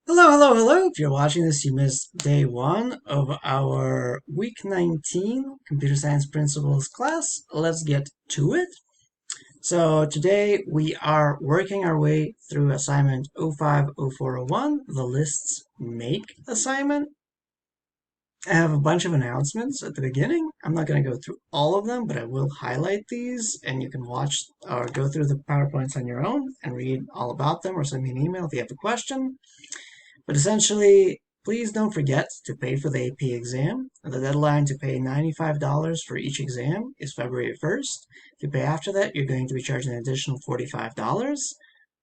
Hello, hello, hello. If you're watching this, you missed day one of our week 19 computer science principles class. Let's get to it. So today we are working our way through assignment 050401, the lists make assignment. I have a bunch of announcements at the beginning. I'm not going to go through all of them, but I will highlight these and you can watch or go through the PowerPoints on your own and read all about them or send me an email if you have a question. But essentially, please don't forget to pay for the AP exam. The deadline to pay $95 for each exam is February 1st. If you pay after that, you're going to be charged an additional $45.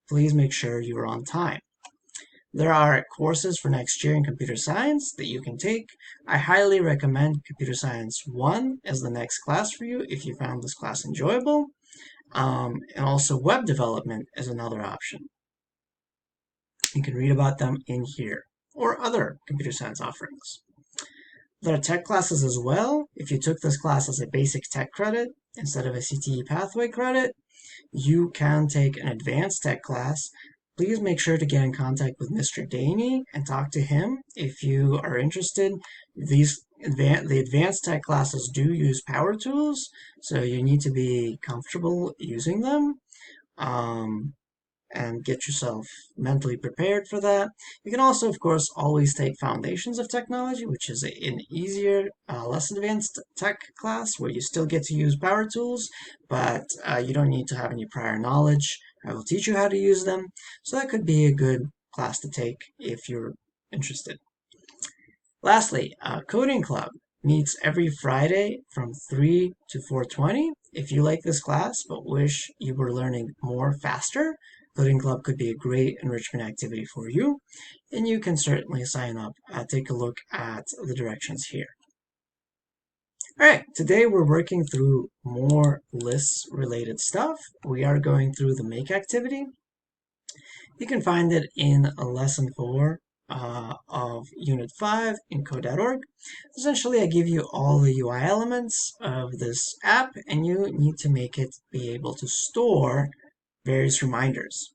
Please make sure you are on time. There are courses for next year in computer science that you can take. I highly recommend Computer Science 1 as the next class for you if you found this class enjoyable. And also web development is another option. You can read about them in here or other computer science offerings. There are tech classes as well. If you took this class as a basic tech credit instead of a CTE pathway credit, you can take an advanced tech class. Please make sure to get in contact with Mr. Daney and talk to him if you are interested. The advanced tech classes do use power tools, so you need to be comfortable using them. And get yourself mentally prepared for that. You can also, of course, always take Foundations of Technology, which is an easier, less advanced tech class where you still get to use power tools, but you don't need to have any prior knowledge. I will teach you how to use them. So that could be a good class to take if you're interested. Lastly, Coding Club meets every Friday from 3 to 4:20. If you like this class but wish you were learning more faster, Coding Club could be a great enrichment activity for you, and you can certainly sign up. Take a look at the directions here. All right, today we're working through more lists related stuff. We are going through the make activity. You can find it in lesson 4 of Unit 5 in code.org. Essentially, I give you all the UI elements of this app, and you need to make it be able to store various reminders.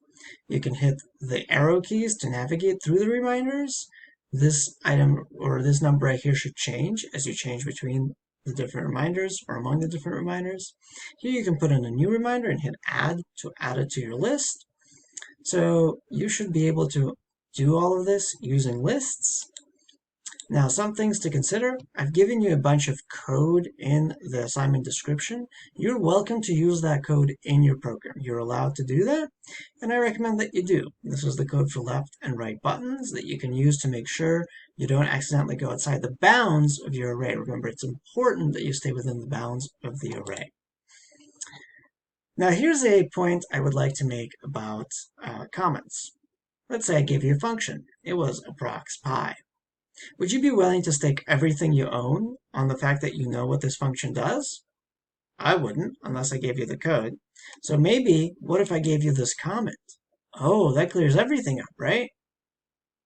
You can hit the arrow keys to navigate through the reminders. This item or this number right here should change as you change between the different reminders or among the different reminders. Here you can put in a new reminder and hit add to add it to your list. So you should be able to do all of this using lists. Now, some things to consider. I've given you a bunch of code in the assignment description. You're welcome to use that code in your program. You're allowed to do that, and I recommend that you do. This is the code for left and right buttons that you can use to make sure you don't accidentally go outside the bounds of your array. Remember, it's important that you stay within the bounds of the array. Now, here's a point I would like to make about comments. Let's say I give you a function. It was approx pi. Would you be willing to stake everything you own on the fact that you know what this function does? I wouldn't, unless I gave you the code. So maybe, what if I gave you this comment? Oh, that clears everything up, right?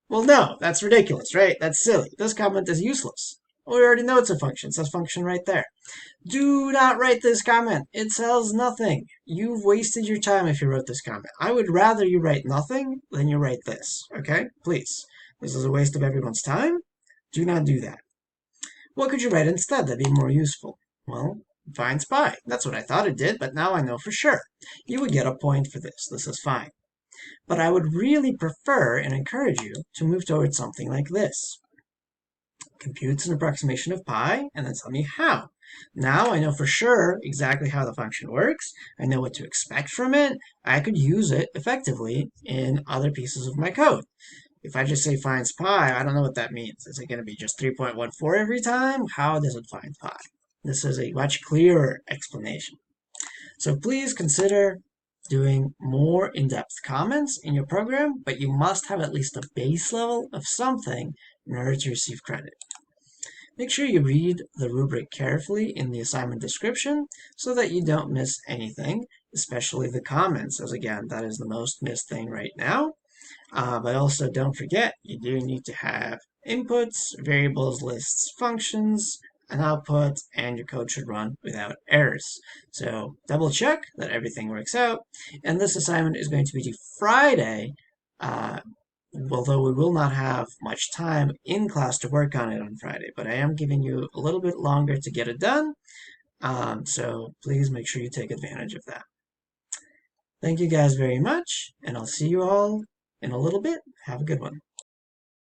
Well, no, that's ridiculous, right? That's silly. This comment is useless. Well, we already know it's a function. It says function right there. Do not write this comment. It sells nothing. You've wasted your time if you wrote this comment. I would rather you write nothing than you write this, okay? Please. This is a waste of everyone's time. Do not do that. What could you write instead that'd be more useful? Well, finds pi. That's what I thought it did, but now I know for sure. You would get a point for this. This is fine. But I would really prefer and encourage you to move towards something like this. Computes an approximation of pi, and then tell me how. Now I know for sure exactly how the function works. I know what to expect from it. I could use it effectively in other pieces of my code. If I just say finds pi, I don't know what that means. Is it going to be just 3.14 every time? How does it find pi? This is a much clearer explanation. So please consider doing more in-depth comments in your program, but you must have at least a base level of something in order to receive credit. Make sure you read the rubric carefully in the assignment description so that you don't miss anything, especially the comments, as again, that is the most missed thing right now. But also don't forget, you do need to have inputs, variables, lists, functions, an output, and your code should run without errors. So double check that everything works out. And this assignment is going to be due Friday, although we will not have much time in class to work on it on Friday, but I am giving you a little bit longer to get it done. So please make sure you take advantage of that. Thank you guys very much, and I'll see you all in a little bit. Have a good one.